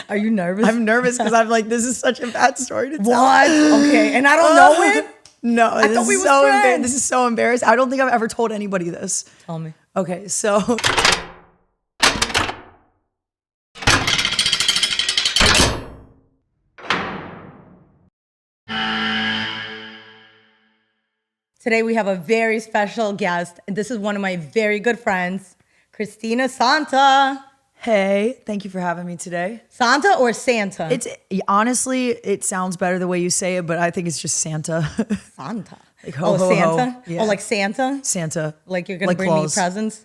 Are you nervous? I'm nervous because I'm like, this is such a bad story to tell. What? Okay, and I don't know it? No, I thought we were friends. This is so embarrassing. I don't think I've ever told anybody this. Tell me. Okay, so... Today we have a very special guest, and this is one of my very good friends, Kristina Santa. Hey, thank you for having me today. Santa or Santa? It's honestly, it sounds better the way you say it, but I think it's just Santa. Santa. Like ho, ho, Santa? ho. Yeah. Oh, like Santa? Santa. Like you're going to Like bring claws. me presents?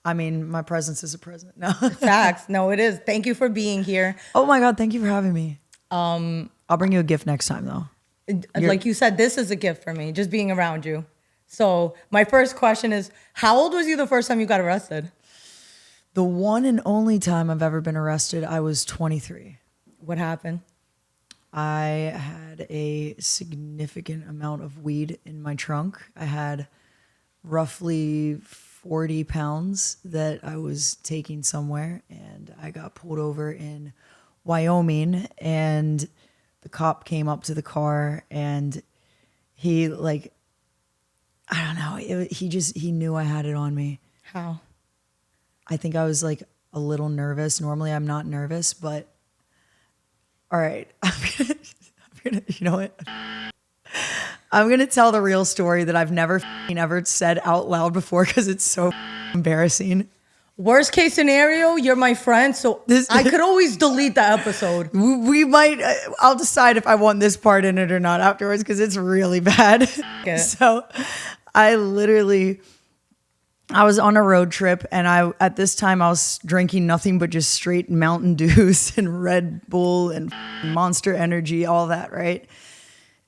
I mean, my presence is a present. No. Facts. No, it is. Thank you for being here. Oh my God, thank you for having me. I'll bring you a gift next time though. Like you said, this is a gift for me, just being around you. So my first question is, how old was you the first time you got arrested? The one and only time I've ever been arrested, I was 23. What happened? I had a significant amount of weed in my trunk. I had roughly 40 pounds that I was taking somewhere, and I got pulled over in Wyoming, and the cop came up to the car, and he like, I don't know, he knew I had it on me. How? I think I was like a little nervous. Normally I'm not nervous, but all right. I'm gonna, you know what? I'm going to tell the real story that I've never ever said out loud before because it's so embarrassing. Worst case scenario, you're my friend, so I could always delete the episode. We might, I'll decide if I want this part in it or not afterwards because it's really bad. Okay. So I was on a road trip, and at this time I was drinking nothing but just straight Mountain Dews and Red Bull and Monster Energy, all that, right?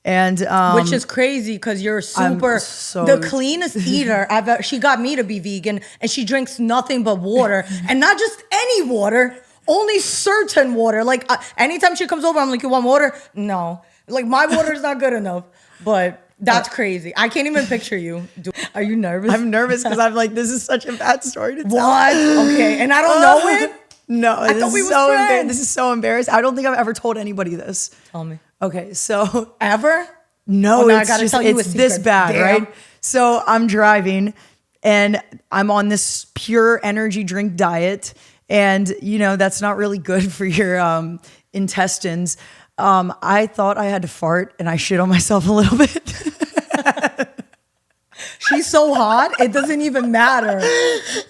And which is crazy because you're the cleanest eater she got me to be vegan, and she drinks nothing but water, and not just any water, only certain water. Like anytime she comes over, I'm like, you want water? No, like my water is not good enough. But that's crazy. I can't even picture you. Are you nervous? I'm nervous because I'm like, this is such a bad story to tell. What? Okay, and I don't know it. No, I thought we were friends. This is so embarrassing. I don't think I've ever told anybody this. Tell me. Okay, so ever? No, I gotta tell you a it's this secret. bad, Damn. right? So I'm driving, and I'm on this pure energy drink diet, and you know that's not really good for your intestines. I thought I had to fart, and I shit on myself a little bit. She's so hot, it doesn't even matter.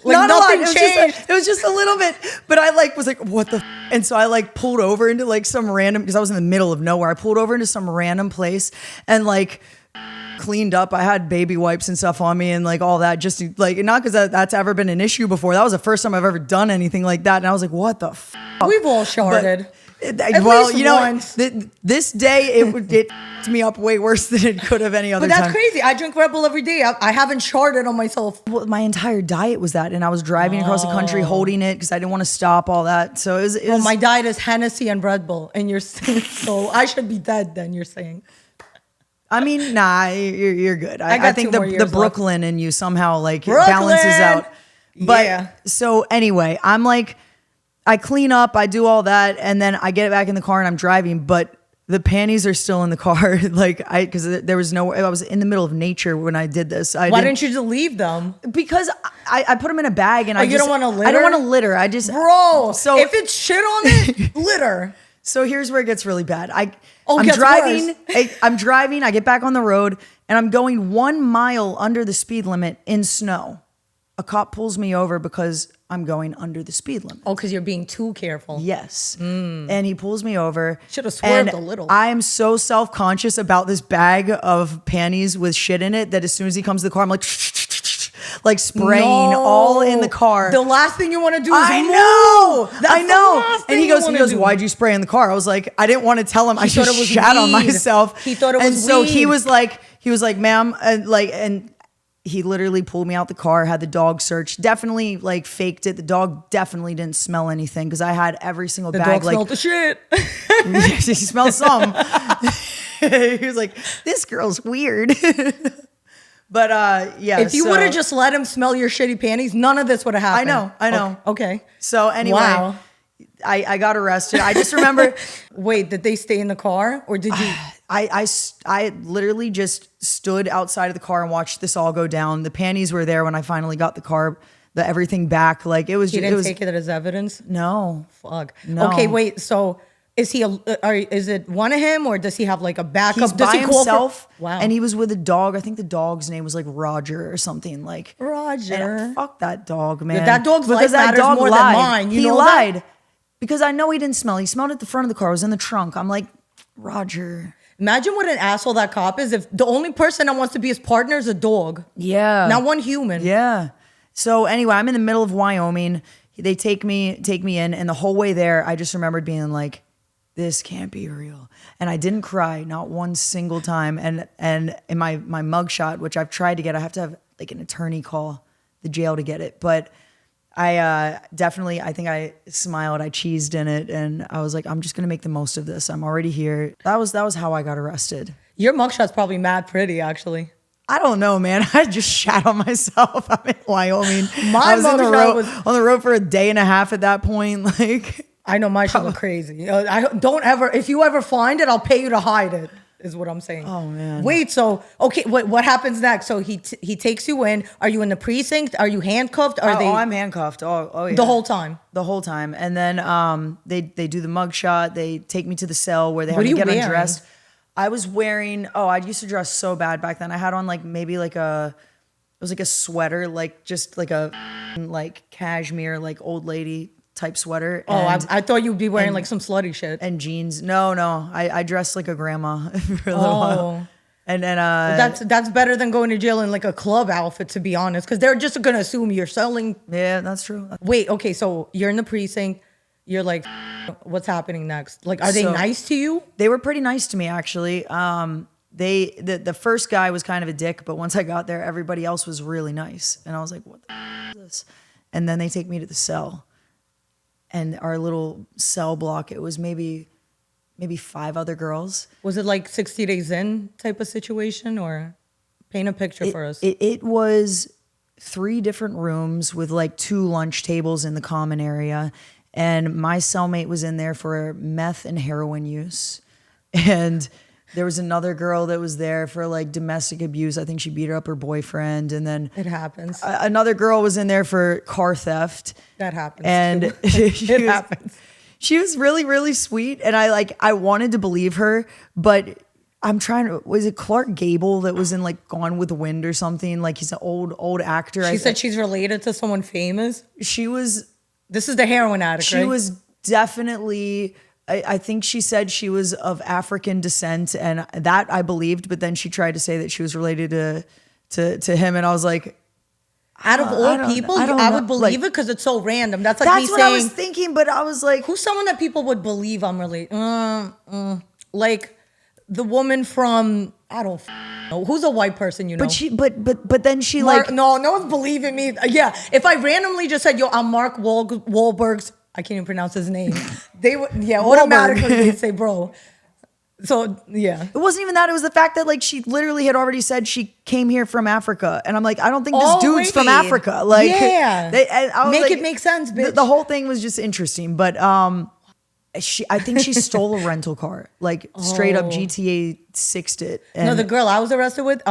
Like Not nothing a lot. changed. It was just a little bit, but I was like, what the? And so I pulled over into some random, because I was in the middle of nowhere. I pulled over into some random place and cleaned up. I had baby wipes and stuff on me and all that, just to, not because that's ever been an issue before. That was the first time I've ever done anything like that. And I was like, what the f***? We've all sharded. Well, you know, this day it f***ed me up way worse than it could have any other time. But that's crazy. I drink Red Bull every day. I haven't sharded on myself. Well, my entire diet was that, and I was driving across the country holding it because I didn't want to stop all that. So it was well, my diet is Hennessy and Red Bull, and you're so I should be dead. Then you're saying. I mean, nah, you're good. I think the Brooklyn in you somehow balances out. But yeah. So anyway, I'm I clean up, I do all that, and then I get back in the car and I'm driving, but the panties are still in the car. Because there was I was in the middle of nature when I did this. Why didn't you just leave them? Because I put them in a bag and you don't want to litter? I don't want to litter. I just, bro. So if it's shit on it, litter. So here's where it gets really bad. I'm gets driving. worse. I'm driving. I get back on the road and I'm going 1 mile under the speed limit in snow. A cop pulls me over because I'm going under the speed limit. Oh, because you're being too careful. Yes. And he pulls me over. Should have swerved a little. I am so self-conscious about this bag of panties with shit in it that as soon as he comes to the car, I'm spraying all in the car. The last thing you want to do is I know. That's I know. The last And thing he goes, why'd you spray in the car? I was like, I didn't want to tell him. I thought just it was shat on weed. myself. He thought it was And so weed. he was like, ma'am, and he literally pulled me out the car, had the dog searched, definitely faked it. The dog definitely didn't smell anything because I had every single The bag. dog smelled the shit. He smelled some. He was like, this girl's weird. But yeah. If you would have just let him smell your shitty panties, none of this would have happened. I know. Okay. So anyway, Wow. I got arrested. I just remember. Wait, did they stay in the car or did you? I literally just stood outside of the car and watched this all go down. The panties were there when I finally got everything back. Like it was. You didn't take it as evidence? No. Fuck. No. Okay, wait. So is is it one of him or does he have like a backup? He's by himself. Wow. And he was with a dog. I think the dog's name was like Roger or something. Like Roger. And fuck that dog, man. That dog's life matters more than mine. He lied because I know he didn't smell. He smelled at the front of the car. It was in the trunk. I'm like, Roger. Imagine what an asshole that cop is if the only person that wants to be his partner is a dog. Yeah. Not one human. Yeah. So anyway, I'm in the middle of Wyoming. They take me in, and the whole way there, I just remembered being like, this can't be real. And I didn't cry, not one single time. And in my mugshot, which I've tried to get, I have to have like an attorney call the jail to get it. But I think I smiled, I cheesed in it, and I was like, I'm just gonna make the most of this. I'm already here. That was how I got arrested. Your mugshot's probably mad pretty, actually. I don't know, man. I just shat on myself. I'm in Wyoming. My I was on mugshot the road for a day and a half at that point. Like, I know my shit look crazy. If you ever find it, I'll pay you to hide it, is what I'm saying. Oh, man. Wait, so, okay, what happens next? So he takes you in. Are you in the precinct? Are you handcuffed? I'm handcuffed. Oh, yeah. The whole time? The whole time. And then they do the mugshot. They take me to the cell where they have What me are you get wearing? undressed. I was wearing, I used to dress so bad back then. I had on like maybe like it was like a sweater, like just like a like cashmere, like old lady type sweater. I thought you'd be wearing like some slutty shit. And jeans. No. I dressed like a grandma for a little while. And then that's better than going to jail in like a club outfit, to be honest, because they're just gonna assume you're selling. Yeah, that's true. Wait, okay, so you're in the precinct. You're like, what's happening next? Like, are they nice to you? They were pretty nice to me, actually. The first guy was kind of a dick, but once I got there, everybody else was really nice. And I was like, what the is this? And then they take me to the cell. And our little cell block, it was maybe 5 other girls. Was it like 60 Days In type of situation, or paint a picture for us? It was 3 different rooms with like 2 lunch tables in the common area. And my cellmate was in there for meth and heroin use. And there was another girl that was there for like domestic abuse. I think she beat her boyfriend. And then it happens. Another girl was in there for car theft. That happens. And it happens. She was really, really sweet. And I wanted to believe her, but was it Clark Gable that was in like Gone with the Wind or something? Like he's an old actor. She said she's related to someone famous. This is the heroin addict, She was definitely, I think she said she was of African descent, and that I believed, but then she tried to say that she was related to him, and I was like, out of all people, I would believe it because it's so random. That's like me saying, I was thinking, but I was like, who's someone that people would believe I'm related? Like the woman from, I don't know. Who's a white person, you know? But then she no one's believing me. Yeah, if I randomly just said, yo, I'm Mark Wahlberg's, I can't even pronounce his name. They would, automatically they'd say, bro. So, yeah. It wasn't even that. It was the fact that like she literally had already said she came here from Africa. And I'm like, I don't think this dude's from Africa. Like, yeah. It make sense, bitch. The whole thing was just interesting. But I think she stole a rental car. Like straight up GTA 6'd it. No, the girl I was arrested with,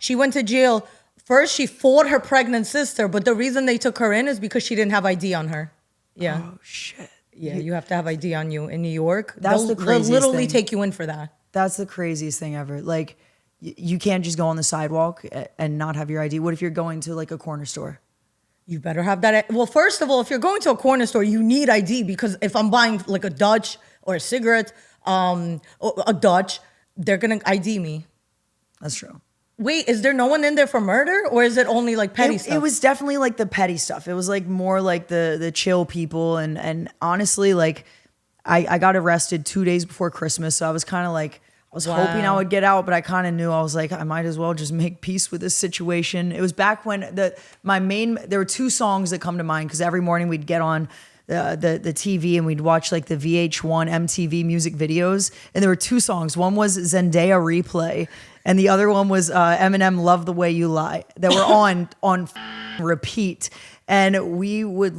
she went to jail. First, she fought her pregnant sister. But the reason they took her in is because she didn't have ID on her. Yeah. Oh, shit. Yeah, you have to have ID on you in New York. That's the craziest they'll literally thing. Take you in for that. That's the craziest thing ever. Like, you can't just go on the sidewalk and not have your ID. What if you're going to like a corner store? You better have that. Well, first of all, if you're going to a corner store, you need ID because if I'm buying like a Dutch or a cigarette, or a Dutch, they're going to ID me. That's true. Wait, is there no one in there for murder or is it only like petty stuff? It was definitely like the petty stuff. It was like more like the chill people. And honestly, like I got arrested 2 days before Christmas. So I was kind of like, I was hoping I would get out, but I kind of knew I was like, I might as well just make peace with this situation. It was back when there were 2 songs that come to mind because every morning we'd get on the TV and we'd watch like the VH1 MTV music videos. And there were 2 songs. One was Zendaya Replay. And the other one was Eminem, Love the Way You Lie, that were on repeat. And we would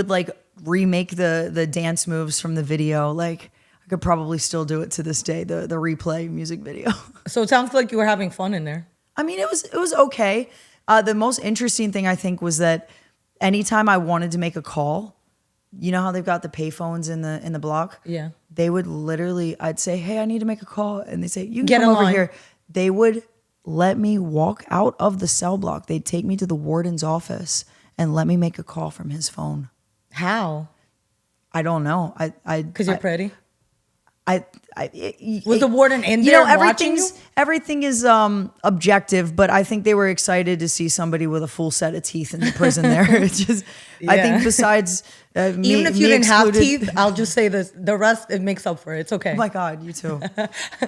like remake the dance moves from the video. Like I could probably still do it to this day, the replay music video. So it sounds like you were having fun in there. I mean, it was okay. The most interesting thing I think was that anytime I wanted to make a call, you know how they've got the payphones in the block? Yeah. They would literally, I'd say, hey, I need to make a call. And they say, you can Get come in over line. here. They would let me walk out of the cell block. They'd take me to the warden's office and let me make a call from his phone. How? I don't know. Because you're pretty? Was the warden in there watching you? Everything is objective, but I think they were excited to see somebody with a full set of teeth in the prison there. It's just, I think besides me, even if you didn't have teeth, I'll just say this: the rest it makes up for it. It's okay. Oh my God, you too.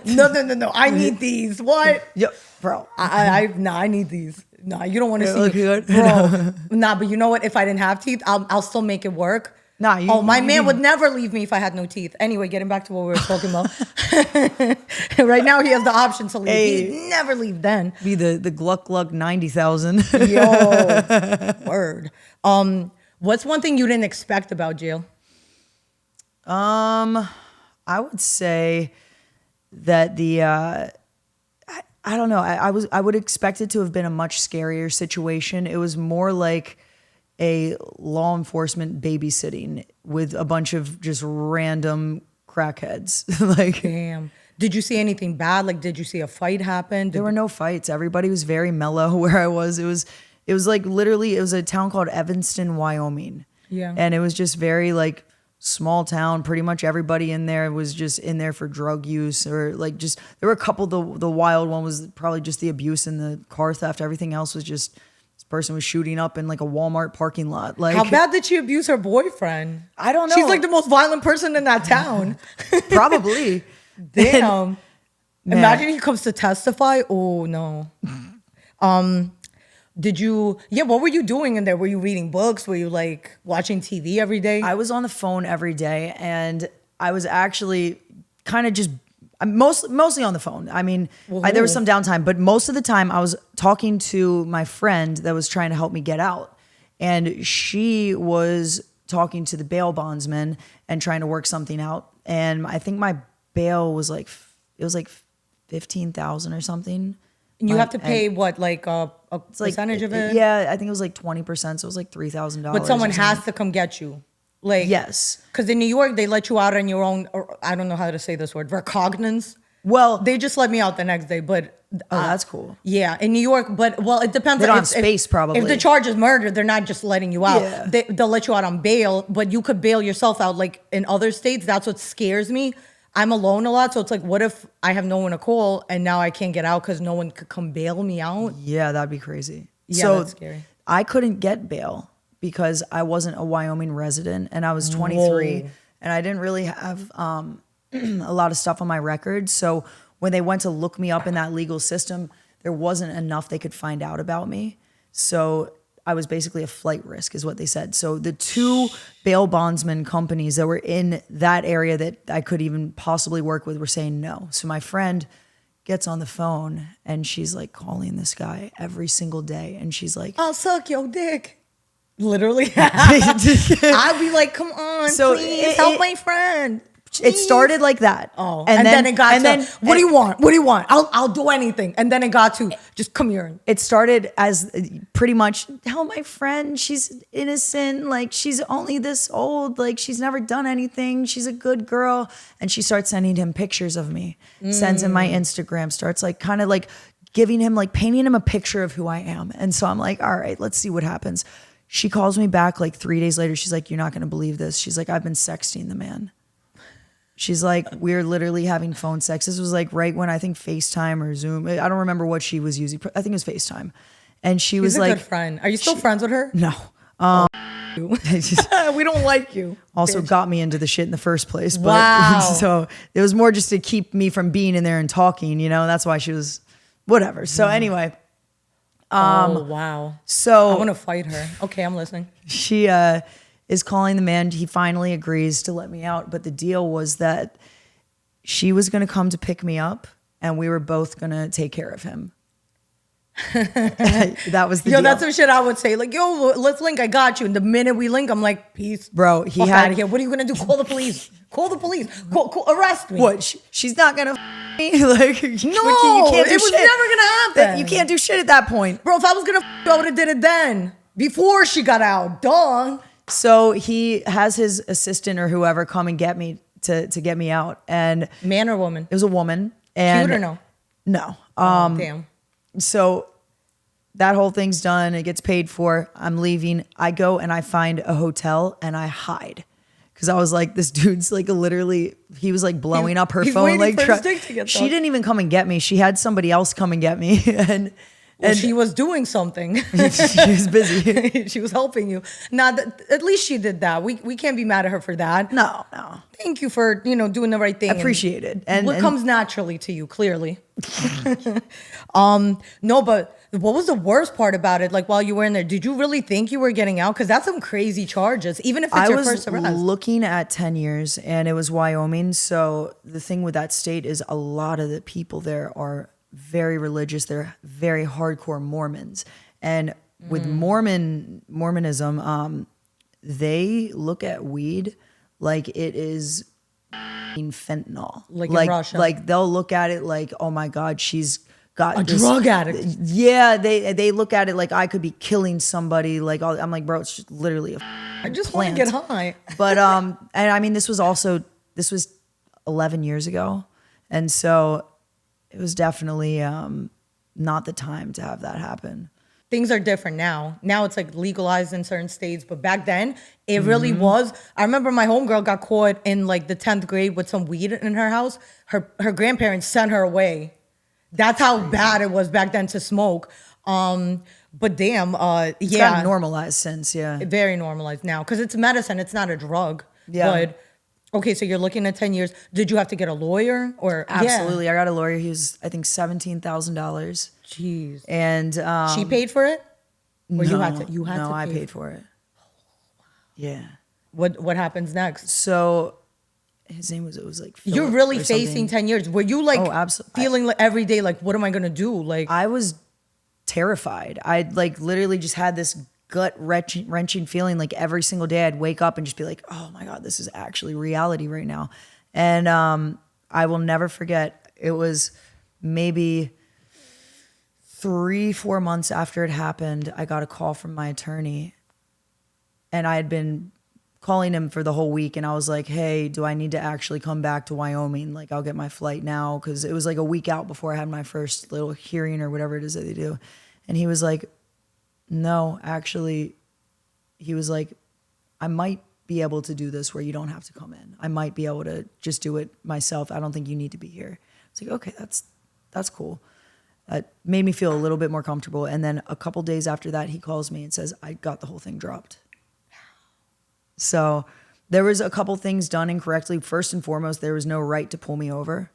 No. I need these. What? Yeah, bro. I need these. Nah, you don't want to see look me. good. Bro. Nah, but you know what? If I didn't have teeth, I'll still make it work. Nah, my man would never leave me if I had no teeth. Anyway, getting back to what we were talking about. Right now, he has the option to leave. Hey. He'd never leave then. Be the Gluck Gluck 90,000. Yo, word. What's one thing you didn't expect about jail? I would say that I don't know. I would expect it to have been a much scarier situation. It was more like a law enforcement babysitting with a bunch of just random crackheads. Like, damn. Did you see anything bad? Like, did you see a fight happen? There were no fights. Everybody was very mellow where I was. It was like literally, it was a town called Evanston, Wyoming. Yeah. And it was just very like small town. Pretty much everybody in there was just in there for drug use or like just, there were a couple, the wild one was probably just the abuse and the car theft. Everything else was just, this person was shooting up in like a Walmart parking lot. Like, how bad did she abuse her boyfriend? I don't know. She's like the most violent person in that town. Probably. Damn. Imagine he comes to testify. Oh no. What were you doing in there? Were you reading books? Were you like watching TV every day? I was on the phone every day and I was actually kind of just mostly on the phone. I mean, there was some downtime, but most of the time I was talking to my friend that was trying to help me get out. And she was talking to the bail bondsman and trying to work something out. And I think my bail was like, it was like 15,000 or something. And you have to pay what, like a percentage of it? Yeah, I think it was like 20%. So it was like $3,000. But someone has to come get you. Like, yes. Because in New York, they let you out on your own, or I don't know how to say this word, recognizance. Well, they just let me out the next day, but... that's cool. Yeah, in New York, but, well, it depends. They don't have space, probably. If the charge is murder, they're not just letting you out. Yeah. They'll let you out on bail, but you could bail yourself out. Like, in other states, that's what scares me. I'm alone a lot, so it's like, what if I have no one to call, and now I can't get out because no one could come bail me out? Yeah, that'd be crazy. Yeah, so that's scary. I couldn't get bail because I wasn't a Wyoming resident and I was 23 Whoa. and I didn't really have a lot of stuff on my record. So when they went to look me up in that legal system, there wasn't enough they could find out about me. So I was basically a flight risk is what they said. So the two bail bondsman companies that were in that area that I could even possibly work with were saying no. So my friend gets on the phone and she's like calling this guy every single day. And she's like, I'll suck your dick. Literally. I'd be like, come on, So please help my friend. It started like that. Oh, and then it got to, what do you want? What do you want? I'll do anything. And then it got to, just come here. It started as pretty much, help my friend. She's innocent. Like, she's only this old. Like, she's never done anything. She's a good girl. And she starts sending him pictures of me, sends him my Instagram, starts like kind of like giving him, like painting him a picture of who I am. And so I'm like, all right, let's see what happens. She calls me back like 3 days later. She's like, you're not going to believe this. She's like, I've been sexting the man. She's like, we're literally having phone sex. This was like right when I think FaceTime or Zoom. I don't remember what she was using. I think it was FaceTime. And she was like, good friend. Are you still friends with her? No. We don't like you. Also got me into the shit in the first place. But Wow. So it was more just to keep me from being in there and talking, you know, that's why she was whatever. So anyway. Oh, wow. So I want to fight her. Okay, I'm listening. She is calling the man. He finally agrees to let me out. But the deal was that she was going to come to pick me up and we were both going to take care of him. That was the Yo, deal. that's some shit I would say. Like, yo, let's link. I got you. And the minute we link, I'm like, peace. Bro, he Fuck had- out of here. What are you going to do? Call the police. Call the police. Arrest me. What? She's not gonna me? Like, No, you can't do it was shit. never going to happen. You can't do shit at that point. Bro, if I was going to I would have did it then. Before she got out. Duh. So he has his assistant or whoever come and get me to get me out. And Man or woman? it was a woman. And Cute or no? No. Damn. So that whole thing's done. It gets paid for. I'm leaving. I go and I find a hotel and I hide. Cause I was like, this dude's like literally, he was like blowing up her he's phone. waiting Like for his dick to get she done. didn't even come and get me. She had somebody else come and get me. And She was doing something. she was busy. She was helping you. Now, at least she did that. We can't be mad at her for that. No. Thank you for doing the right thing. Appreciate it. And what comes naturally to you, clearly. No, but what was the worst part about it? Like while you were in there, did you really think you were getting out? Because that's some crazy charges, even if it's your first I was arrest. looking at 10 years and it was Wyoming. So the thing with that state is a lot of the people there are very religious. They're very hardcore Mormons. And with Mormonism, they look at weed like it is fentanyl. Like in Russia. Like they'll look at it like, oh my God, she's got A this drug addict. Yeah, they look at it like I could be killing somebody. Like I'm like, bro, it's just literally a I just want to get high. But and I mean, this was 11 years ago, and so it was definitely not the time to have that happen. Things are different now. Now it's like legalized in certain states, but back then it really was. I remember my homegirl got caught in like the 10th grade with some weed in her house. Her grandparents sent her away. That's how bad it was back then to smoke. But damn, It's yeah, gotten normalized since, yeah. very normalized now because it's medicine. It's not a drug. Yeah. But okay, so you're looking at 10 years. Did you have to get a lawyer or Absolutely, I got a lawyer. He was, I think, $17,000, Jeez. and She paid for it? Or you had to? no, I pay paid for it. Yeah. What happens next? So his name was like Philip You're really or facing something. 10 years. Were you like absolutely. feeling like every day, like, what am I going to do? Like, I was terrified. I'd like literally just had this gut wrenching feeling like every single day I'd wake up and just be like, oh my God, this is actually reality right now. And I will never forget, it was maybe 3-4 months after it happened, I got a call from my attorney and I had been calling him for the whole week. And I was like, hey, do I need to actually come back to Wyoming? Like, I'll get my flight now. Cause it was like a week out before I had my first little hearing or whatever it is that they do. And he was like, no, actually, he was like, I might be able to do this where you don't have to come in. I might be able to just do it myself. I don't think you need to be here. It's like, okay, that's cool. It made me feel a little bit more comfortable. And then a couple days after that, he calls me and says, I got the whole thing dropped. So there was a couple things done incorrectly. First and foremost, there was no right to pull me over.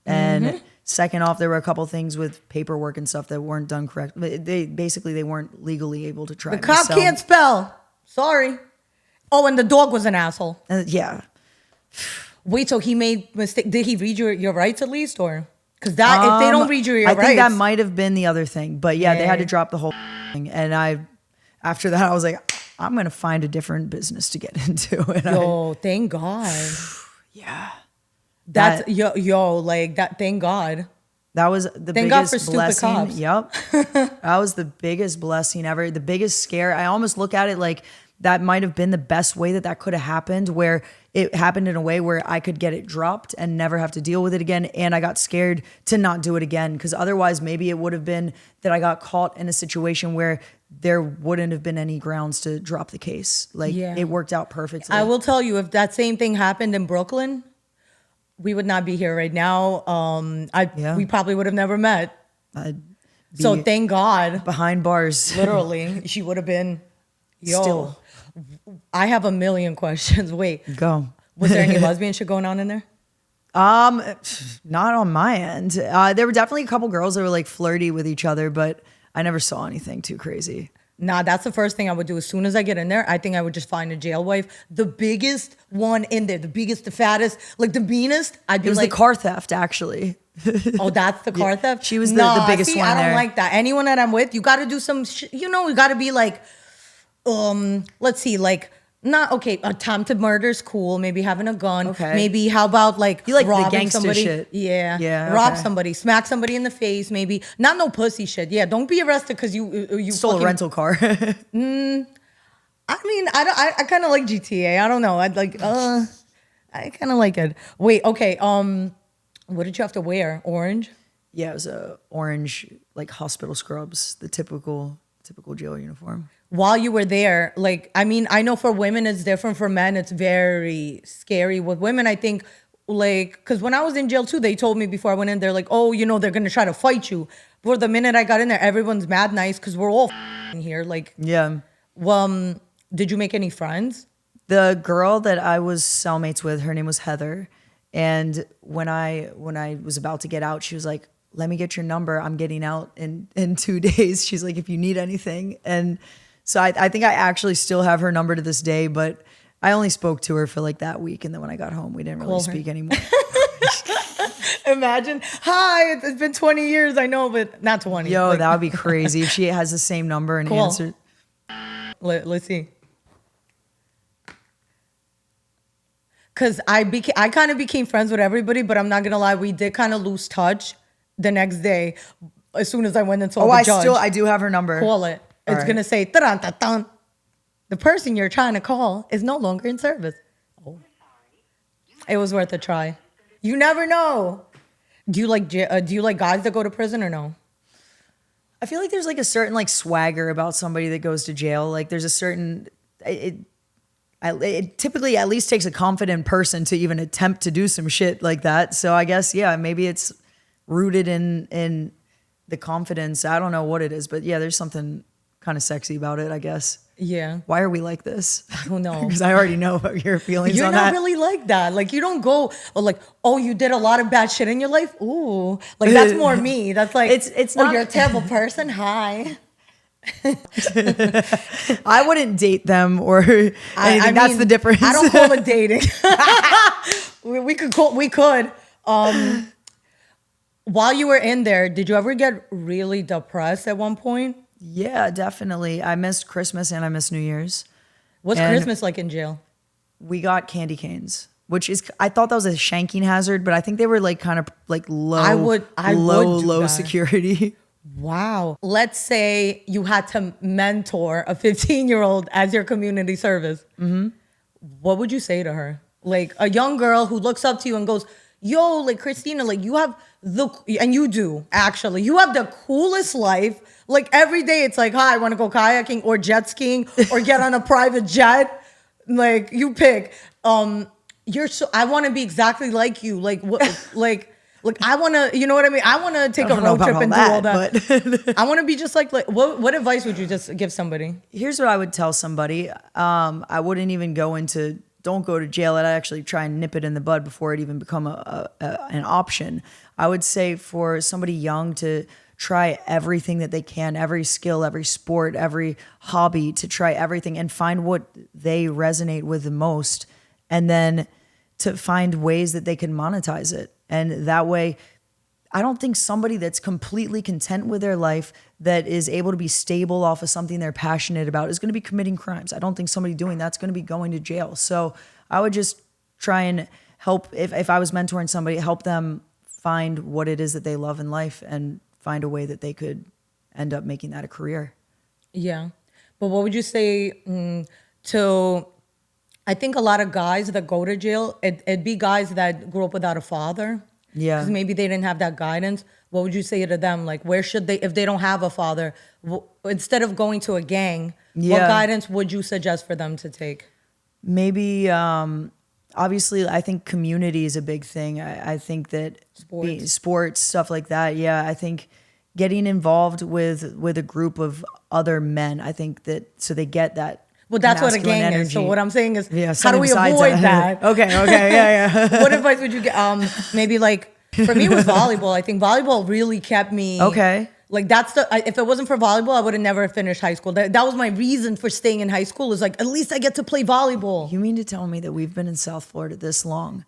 And second off, there were a couple things with paperwork and stuff that weren't done correct. They weren't legally able to try. the cop can't spell. Sorry. Oh, and the dog was an asshole. Yeah. Wait, so he made mistake. Did he read your rights at least, or because that if they don't read your rights, I think that might have been the other thing. But yeah, they had to Yeah. drop the whole thing. And after that, I was like, I'm gonna find a different business to get into. And yo, thank God. yeah, That's yo, like that. Thank God. that was the Thank God biggest for stupid blessing. cops. Yep, that was the biggest blessing ever. The biggest scare. I almost look at it like that might have been the best way that could have happened, where it happened in a way where I could get it dropped and never have to deal with it again. And I got scared to not do it again, because otherwise maybe it would have been that I got caught in a situation where there wouldn't have been any grounds to drop the case. Like it worked out perfectly. I will tell you, if that same thing happened in Brooklyn, we would not be here right now. We probably would have never met. So thank God. Behind bars. Literally, she would have been. Yo, Still. I have a million questions. Wait, Go. was there any lesbian shit going on in there? Not on my end. There were definitely a couple girls that were like flirty with each other, but I never saw anything too crazy. Nah, that's the first thing I would do. As soon as I get in there, I think I would just find a jail wife. The biggest one in there, the biggest, the fattest, like the meanest. I'd be It was like, the car theft, actually. oh, that's the car theft? She was the biggest one I don't there. like that. Anyone that I'm with, you got to do some, you got to be like, let's see, like, not, okay, attempted murder's cool. Maybe having a gun. Okay. Maybe how about like You like the robbing gangster somebody? shit. Yeah. Yeah, Rob okay. somebody, smack somebody in the face, maybe. Not no pussy shit. Yeah, don't be arrested because you Stole fucking, a rental car. I mean, I kind of like GTA. I don't know. I'd like, I kind of like it. Wait, okay. What did you have to wear? Orange? Yeah, it was a orange, like hospital scrubs, the typical jail uniform. While you were there, like, I mean, I know for women it's different. For men, it's very scary. With women, I think, like, because when I was in jail too, they told me before I went in, they're like, oh, they're gonna try to fight you. But the minute I got in there, everyone's mad nice because we're all in here. Like, Yeah. Did you make any friends? The girl that I was cellmates with, her name was Heather. And when I was about to get out, she was like, let me get your number. I'm getting out in 2 days. She's like, if you need anything. And so I think I actually still have her number to this day, but I only spoke to her for like that week. And then when I got home, we didn't really speak anymore. Imagine, hi, it's been 20 years. I know, but not 20. Yo, like, that would be crazy if she has the same number and answered. Let's see. Cause I kind of became friends with everybody, but I'm not gonna lie, we did kind of lose touch the next day. As soon as I went and saw the judge. I do have her number. Call it. It's right. gonna say "Taran-ta-tan." The person you're trying to call is no longer in service. Oh. It was worth a try. You never know. Do you like guys that go to prison or no? I feel like there's like a certain like swagger about somebody that goes to jail. Like there's a certain it typically at least takes a confident person to even attempt to do some shit like that. So I guess, yeah, maybe it's rooted in the confidence. I don't know what it is, but yeah, there's something kind of sexy about it, I guess. Yeah. Why are we like this? I don't know. Because I already know about your feelings You're on not that. really like that. Like you don't go like, oh, you did a lot of bad shit in your life. Ooh, like that's more me. That's like It's oh, not. you're a terrible person. Hi. I wouldn't date them or anything. That's the difference. I don't call it dating. we could. While you were in there, did you ever get really depressed at one point? Yeah, definitely. I missed Christmas and I missed New Year's. What's And Christmas like in jail? we got candy canes, which is, I thought that was a shanking hazard, but I think they were like kind of like low, I would do low that. security. Wow. Let's say you had to mentor a 15-year-old as your community service. Mm-hmm. What would you say to her? Like a young girl who looks up to you and goes, yo, like Kristina, like you have and you do actually, you have the coolest life. Like every day it's like, hi, I want to go kayaking or jet skiing or get on a private jet. Like you pick. I want to be exactly like you. Like what? like I want to. You know what I mean? I want to take a road trip and do all that. But I want to be just like what advice would you just give somebody? here's what I would tell somebody. I wouldn't even go into, don't go to jail. I'd actually try and nip it in the bud before it even become an option. I would say for somebody young to try everything that they can, every skill, every sport, every hobby, to try everything and find what they resonate with the most, and then to find ways that they can monetize it. And that way, I don't think somebody that's completely content with their life, that is able to be stable off of something they're passionate about, is going to be committing crimes. I don't think somebody doing that's going to be going to jail. So I would just try and help, if I was mentoring somebody, help them find what it is that they love in life and find a way that they could end up making that a career. Yeah. But what would you say to, I think a lot of guys that go to jail, it'd be guys that grew up without a father. Yeah. Because maybe they didn't have that guidance. What would you say to them? Like, where should they, if they don't have a father, instead of going to a gang, what guidance would you suggest for them to take? Maybe, obviously, I think community is a big thing. I think that sports, stuff like that. Yeah, I think getting involved with a group of other men, I think that, so they get that. Well, that's what a gang energy. is. So what I'm saying is, Yeah, how do we avoid that? Okay, yeah. What advice would you get? Maybe like, for me it was volleyball. I think volleyball really kept me. Okay. Like if it wasn't for volleyball, I would have never finished high school. That was my reason for staying in high school, is like, at least I get to play volleyball. You mean to tell me that we've been in South Florida this long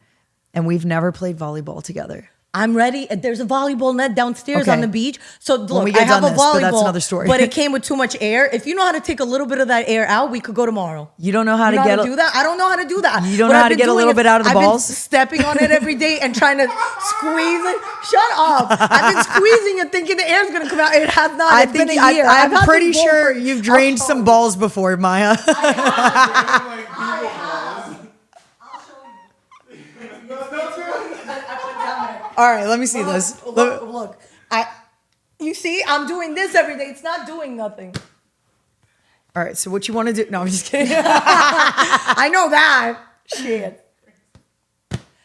and we've never played volleyball together? I'm ready. There's a volleyball net downstairs on the beach. So look, I have a volleyball, but that's another story. But it came with too much air. If you know how to take a little bit of that air out, we could go tomorrow. You don't know how to do that? I don't know how to do that. You don't know how to get a little bit out of the balls? I've been stepping on it every day and trying to squeeze it. Shut up. I've been squeezing it thinking the air's going to come out. It has not. It's been a year. I'm pretty sure you've drained some balls before, Maya. All right, let me see this. Look. You see, I'm doing this every day. It's not doing nothing. All right, so what you want to do? No, I'm just kidding. I know that. Shit.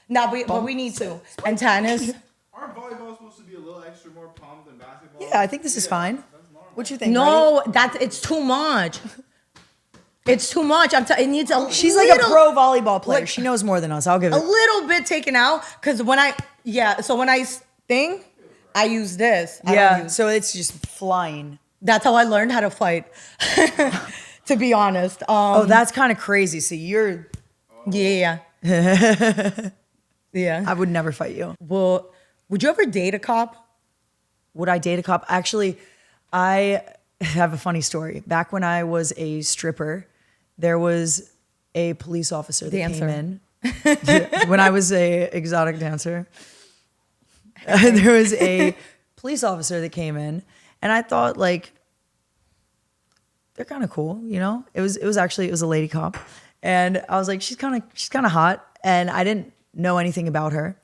No, but we need to. And tennis. Aren't volleyball supposed to be a little extra more pumped than basketball? Yeah, I think this is fine. What you think? No, it's too much. It's too much. It needs a. She's like a pro volleyball player. Like, she knows more than us. I'll give it a little bit taken out, because when I sting, I use this. So it's just flying. That's how I learned how to fight. To be honest. That's kind of crazy. So you're. Yeah. Yeah. I would never fight you. Well, would you ever date a cop? Would I date a cop? Actually, I have a funny story. Back when I was a stripper, there was a police officer that came in. When I was a exotic dancer, there was a police officer that came in, and I thought, like, they're kind of cool, you know? It was a lady cop, and I was like, she's kind of hot, and I didn't know anything about her,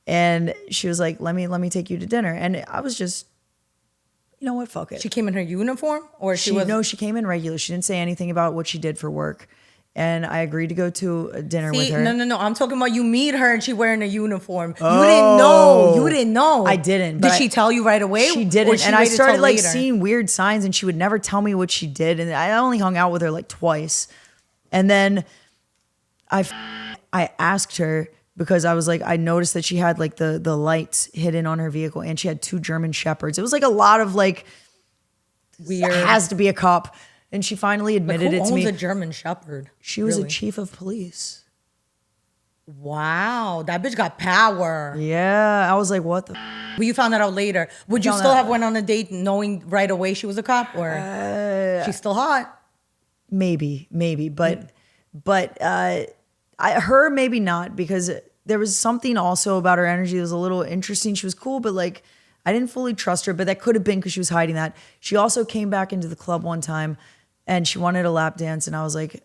and she was like, let me take you to dinner, and I was just, you know what, fuck it. She came in her uniform, or she came in regular. She didn't say anything about what she did for work. And I agreed to go to a dinner with her. No. I'm talking about you meet her and she wearing a uniform. Oh. You didn't know. I didn't. Did she tell you right away? She didn't. And I started like seeing weird signs, and she would never tell me what she did. And I only hung out with her like twice. And then I asked her, because I was like, I noticed that she had like the lights hidden on her vehicle, and she had 2 German Shepherds. It was like a lot of like, weird. Has to be a cop. And she finally admitted it to me. Who owns a German Shepherd? She was a chief of police. Wow, that bitch got power. Yeah, I was like, what the? But you found that out later. Would you still have went on a date knowing right away she was a cop, or she's still hot? Maybe, but her maybe not, because there was something also about her energy that was a little interesting. She was cool, but like, I didn't fully trust her, but that could have been because she was hiding that. She also came back into the club one time, and she wanted a lap dance, and I was like,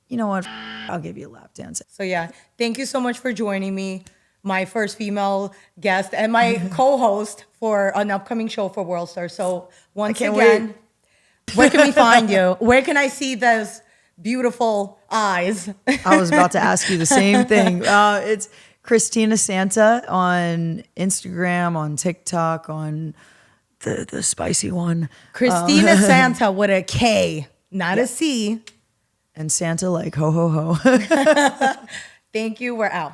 you know what? I'll give you a lap dance. So yeah, thank you so much for joining me, my first female guest and my co-host for an upcoming show for World Star. So once again, where can we find you? Where can I see those beautiful eyes? I was about to ask you the same thing. It's Kristina Santa on Instagram, on TikTok, on the spicy one. Kristina Santa with a K, not a C. And Santa like ho, ho, ho. Thank you. We're out.